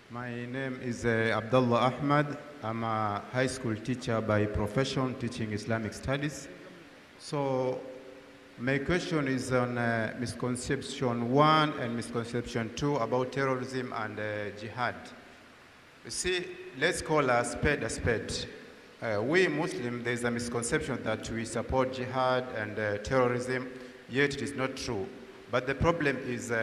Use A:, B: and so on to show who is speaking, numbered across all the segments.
A: My name is Abdullah Ahmad. I'm a high school teacher by profession, teaching Islamic studies. So my question is on misconception 1 and misconception 2 about terrorism and jihad. You see, let's call a spade a spade. We Muslims, there's a misconception that we support jihad and terrorism, yet it is not true. But the problem is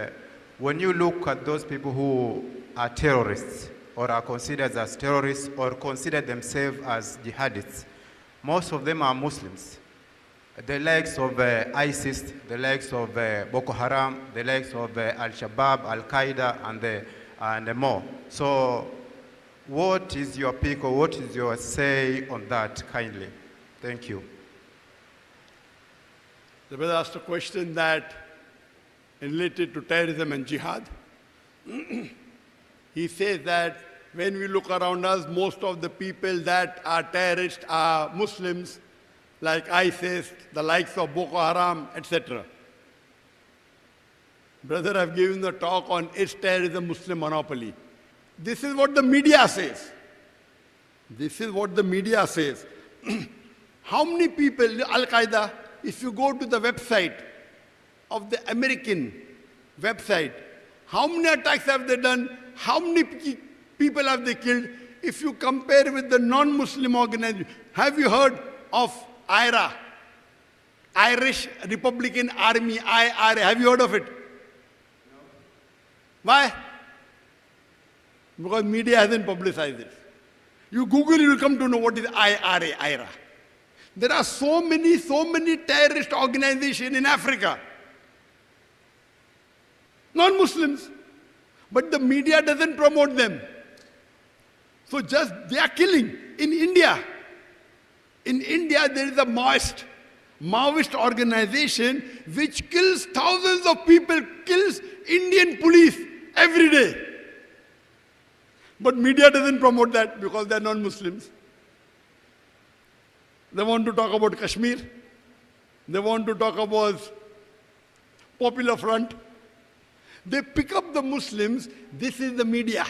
A: when you look at those people who are terrorists or are considered as terrorists or consider themselves as jihadists, most of them are Muslims. The likes of ISIS, the likes of Boko Haram, the likes of Al-Shabaab, Al-Qaeda, and more. So what is your pick or what is your say on that, kindly? Thank you.
B: The brother asked a question that related to terrorism and jihad. He says that when we look around us, most of the people that are terrorists are Muslims, like ISIS, the likes of Boko Haram, etc. Brother, I've given the talk on is terrorism Muslim monopoly. This is what the media says. This is what the media says. How many people, Al-Qaeda, if you go to the website of the American website, how many attacks have they done? How many people have they killed? If you compare with the non-Muslim organization, have you heard of IRA? Irish Republican Army, IRA. Have you heard of it? No. Why? Because media hasn't publicized it. You Google, you will come to know what is IRA. There are so many terrorist organizations in Africa. Non-Muslims. But the media doesn't promote them. So just they are killing. In India, there is a Maoist organization which kills thousands of people, kills Indian police every day. But media doesn't promote that because they are non-Muslims. They want to talk about Kashmir. They want to talk about Popular Front. They pick up the Muslims. This is the media.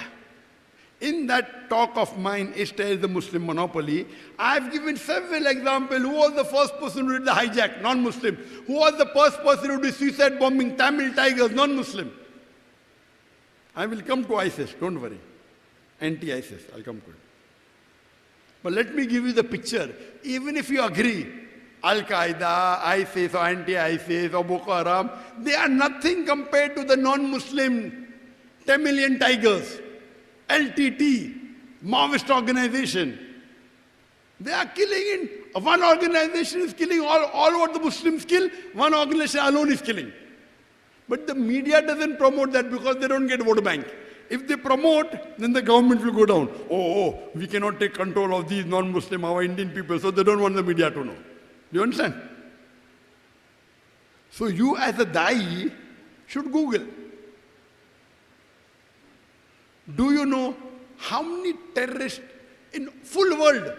B: In that talk of mine, is the Muslim monopoly, I have given several examples. Who was the first person who did the hijack? Non-Muslim. Who was the first person who did suicide bombing? Tamil Tigers, non-Muslim. I will come to ISIS, don't worry. Anti-ISIS, I'll come to it. But let me give you the picture. Even if you agree, Al-Qaeda, ISIS or anti-ISIS or Boko Haram, they are nothing compared to the non-Muslim Tamilian Tigers, LTT, Maoist organization. They are killing in, one organization is killing all what the Muslims kill, one organization alone is killing. But the media doesn't promote that because they don't get vote bank. If they promote, then the government will go down. Oh, we cannot take control of these non-Muslim, our Indian people, so they don't want the media to know. Do you understand? So you as a Dai should Google. Do you know how many terrorists in full world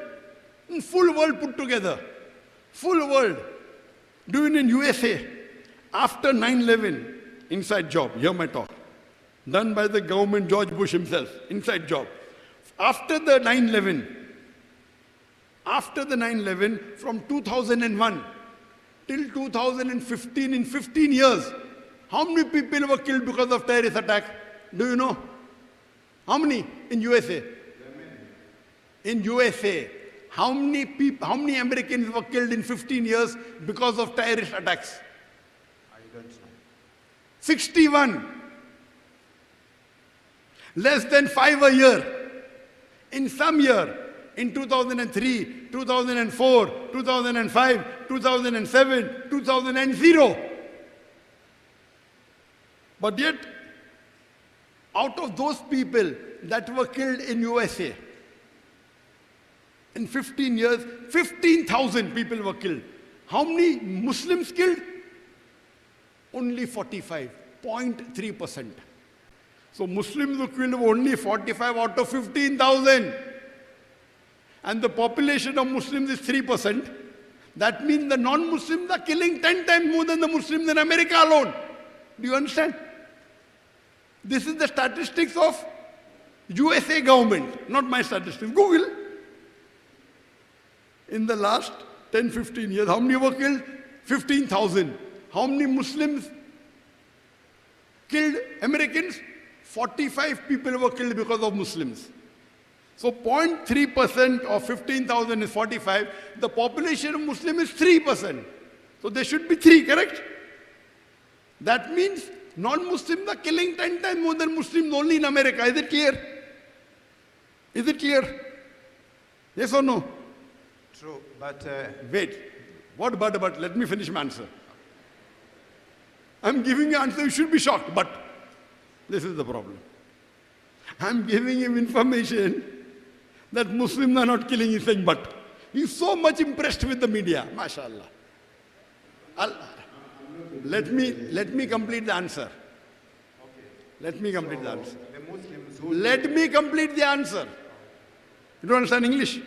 B: put together, full world, do you know in USA, after 9/11, inside job, hear my talk, done by the government, George Bush himself, inside job. After the 9/11, from 2001 till 2015, in 15 years, how many people were killed because of terrorist attack? Do you know? How many in USA? In USA, how many Americans were killed in 15 years because of terrorist attacks?
A: I don't know.
B: 61. Less than 5 a year. In some year, in 2003, 2004, 2005, 2007, 2000. But yet, out of those people that were killed in USA, in 15 years, 15,000 people were killed. How many Muslims killed? Only 45, 0.3%. So Muslims were killed only 45 out of 15,000. And the population of Muslims is 3%. That means the non-Muslims are killing 10 times more than the Muslims in America alone. Do you understand? This is the statistics of USA government, not my statistics, Google. In the last 10, 15 years, how many were killed? 15,000. How many Muslims killed Americans? 45 people were killed because of Muslims. So 0.3% of 15,000 is 45. The population of Muslim is 3%. So there should be 3, correct? That means non-Muslims are killing 10 times more than Muslims only in America. Is it clear? Is it clear? Yes or no?
A: True, but
B: Wait. What but? Let me finish my answer. I'm giving you answer, you should be shocked, but this is the problem. I'm giving him information that Muslims are not killing, he's saying but. He's so much impressed with the media, mashallah. Let me complete the answer. Let me complete the answer. Let me complete the answer. You don't understand English?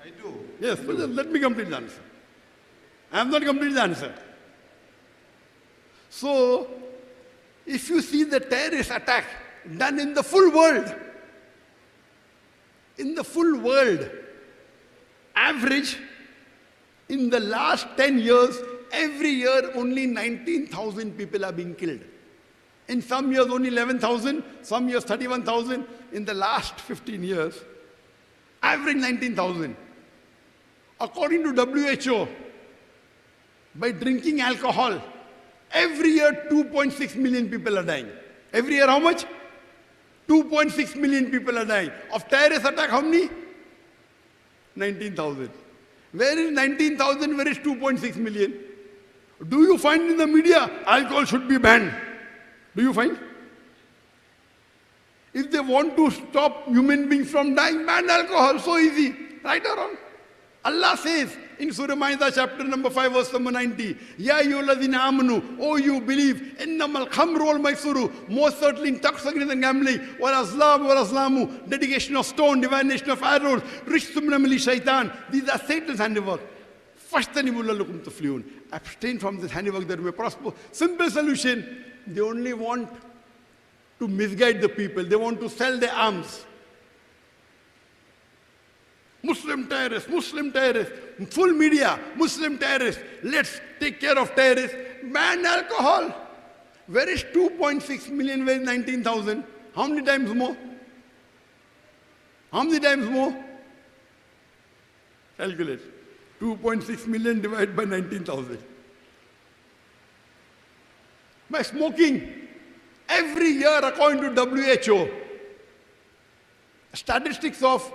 A: I do.
B: Yes, but let me complete the answer. I have not completed the answer. So, if you see the terrorist attack done in the full world, average in the last 10 years, every year only 19,000 people are being killed. In some years only 11,000, some years 31,000. In the last 15 years, average 19,000. According to WHO, by drinking alcohol, every year 2.6 million people are dying. Every year how much? 2.6 million people are dying. Of terrorist attack, how many? 19,000. Where is 19,000? Where is 2.6 million? Do you find in the media alcohol should be banned? Do you find? If they want to stop human beings from dying, ban alcohol. So easy. Right or wrong? Allah says in Surah Ma'idah chapter number 5 verse number 90, Ya ayyuhalladhina amanu, oh you believe, innamal khamru wal maisuru, most certainly intoxicants and gambling, wal azlamu, dedication of stone, divination of arrows, rism min amali shaitan, these are Satan's handiwork. Fashtanibu lakum tuflihun. Abstain from this handiwork that we may prosper. Simple solution. They only want to misguide the people. They want to sell their arms. Muslim terrorists, full media, Muslim terrorists. Let's take care of terrorists. Ban alcohol. Where is 2.6 million? Where is 19,000? How many times more? How many times more? Calculate. 2.6 million divided by 19,000. By smoking. Every year, according to WHO, statistics of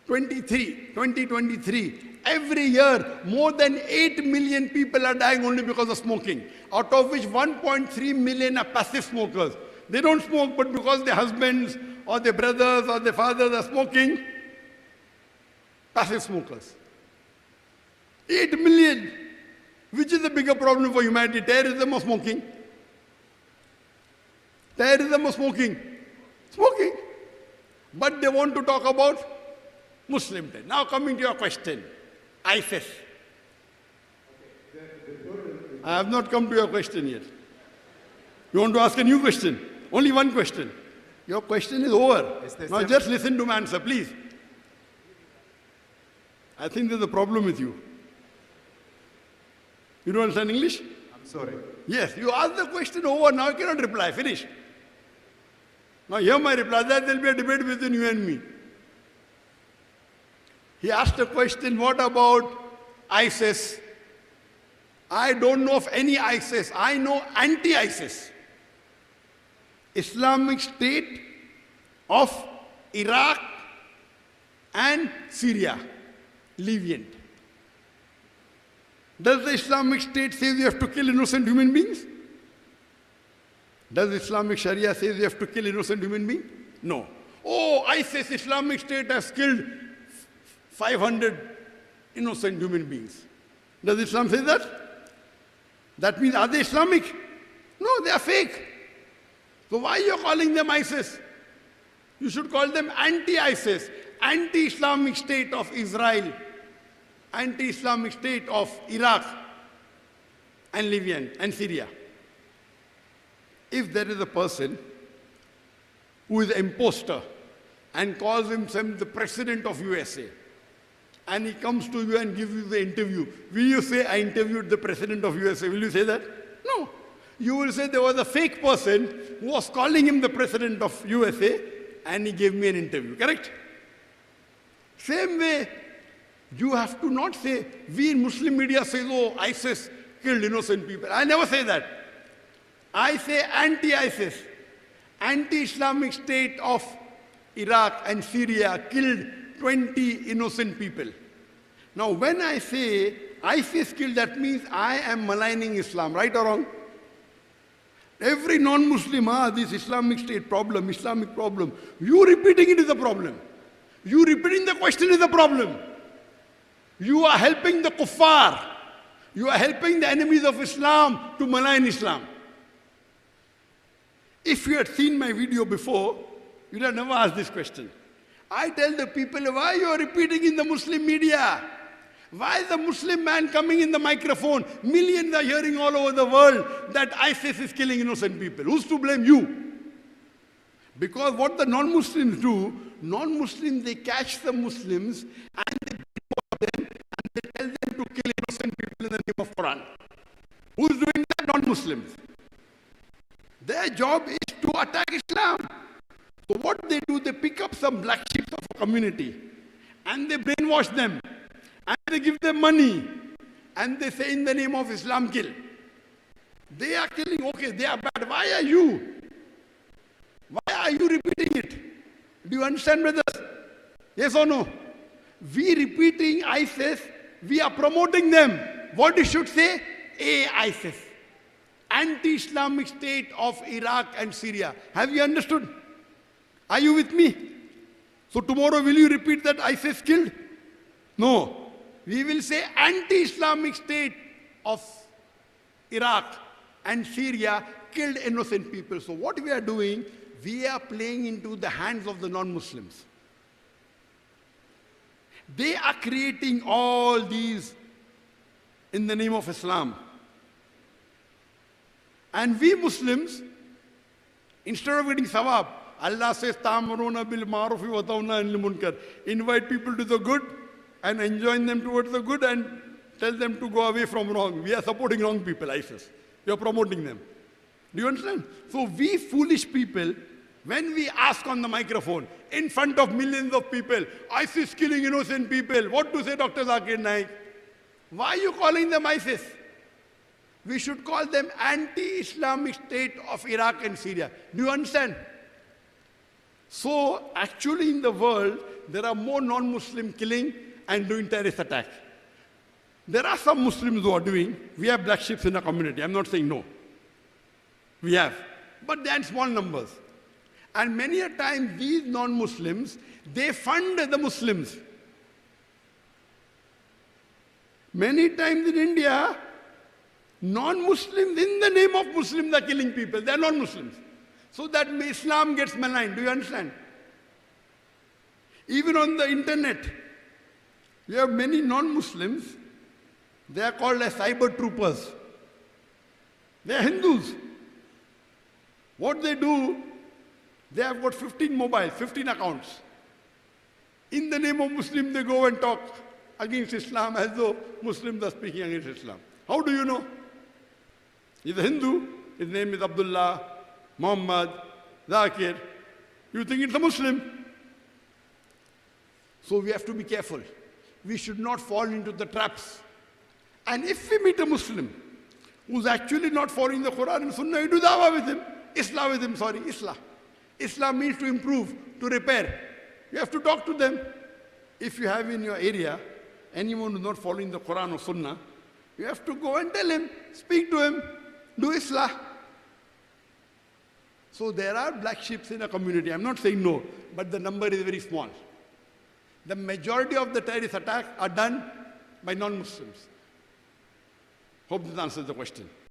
B: 2023, every year, more than 8 million people are dying only because of smoking, out of which 1.3 million are passive smokers. They don't smoke, but because their husbands or their brothers or their fathers are smoking, passive smokers. 8 million. Which is the bigger problem for humanity, terrorism or smoking? Terrorism or smoking? Smoking. But they want to talk about Muslim terror. Now coming to your question, ISIS. I have not come to your question yet. You want to ask a new question? Only one question. Your question is over. Now just listen to my answer, please. I think there's a problem with you. You don't understand English?
A: I'm sorry.
B: Yes, you asked the question over, now you cannot reply, finish. Now hear my reply, that there will be a debate between you and me. He asked a question, what about ISIS? I don't know of any ISIS. I know anti-ISIS. Islamic State of Iraq and Syria, Levant. Does the Islamic State say you have to kill innocent human beings? Does Islamic Sharia say you have to kill innocent human beings? No. Oh, ISIS, Islamic State has killed 500 innocent human beings. Does Islam say that? That means, are they Islamic? No, they are fake. So why are you calling them ISIS? You should call them anti-ISIS, anti-Islamic State of Israel, anti-Islamic State of Iraq and Levant and Syria. If there is a person who is an imposter, and calls himself the president of USA. And he comes to you and gives you the interview. Will you say, I interviewed the president of USA? Will you say that? No. You will say there was a fake person who was calling him the president of USA and he gave me an interview. Correct? Same way, you have to not say, we in Muslim media say, oh, ISIS killed innocent people. I never say that. I say anti-ISIS. Anti-Islamic State of Iraq and Syria killed 20 innocent people. Now, when I say ISIS killed, that means I am maligning Islam, right or wrong? Every non-Muslim, this Islamic State problem, Islamic problem. You repeating it is a problem. You repeating the question is a problem. You are helping the kuffar. You are helping the enemies of Islam to malign Islam. If you had seen my video before, you'd have never asked this question. I tell the people, why you are repeating in the Muslim media? Why is the Muslim man coming in the microphone? Millions are hearing all over the world that ISIS is killing innocent people. Who's to blame? You. Because what the non-Muslims do, non-Muslims, they catch the Muslims and they beat them and they tell them to kill innocent people in the name of Quran. Who's doing that? Non-Muslims. Their job is to attack Islam. So what they do, they pick up some black sheep of a community and they brainwash them and they give them money and they say in the name of Islam, kill. They are killing, okay, they are bad. Why are you? Why are you repeating it? Do you understand, brothers? Yes or no? We repeating ISIS, we are promoting them. What you should say? ISIS. Anti-Islamic State of Iraq and Syria. Have you understood? Are you with me? So tomorrow will you repeat that ISIS killed? No. We will say anti-Islamic State of Iraq and Syria killed innocent people. So what we are doing, we are playing into the hands of the non-Muslims. They are creating all these in the name of Islam. And we Muslims, instead of getting sawab, Allah says, "Ta'muruna bil ma'ruf wa tanhauna 'anil munkar." Invite people to the good and enjoin them towards the good and tell them to go away from wrong. We are supporting wrong people, ISIS. We are promoting them. Do you understand? So we foolish people, when we ask on the microphone, in front of millions of people, ISIS killing innocent people, what to say, Dr. Zakir Naik? Why are you calling them ISIS? We should call them anti-Islamic State of Iraq and Syria. Do you understand? So, actually in the world, there are more non-Muslim killing and doing terrorist attacks. There are some Muslims who are doing, we have black sheep in our community. I'm not saying no. We have. But they are in small numbers. And many a time, these non-Muslims, they fund the Muslims. Many times in India, non-Muslims, in the name of Muslims, are killing people. They are non-Muslims. So that Islam gets maligned. Do you understand? Even on the internet, we have many non-Muslims. They are called as cyber troopers. They are Hindus. What they do, they have got 15 mobiles, 15 accounts. In the name of Muslim, they go and talk against Islam as though Muslims are speaking against Islam. How do you know? He's a Hindu. His name is Abdullah, Muhammad, Zakir. You think it's a Muslim. So we have to be careful. We should not fall into the traps. And if we meet a Muslim who's actually not following the Quran and Sunnah, you do dawah with him. Islah with him, sorry, Islah. Islam means to improve, to repair. You have to talk to them. If you have in your area anyone who's not following the Quran or Sunnah, you have to go and tell him, speak to him, do Islah. So there are black sheep in a community. I'm not saying no, but the number is very small. The majority of the terrorist attacks are done by non-Muslims. Hope this answers the question.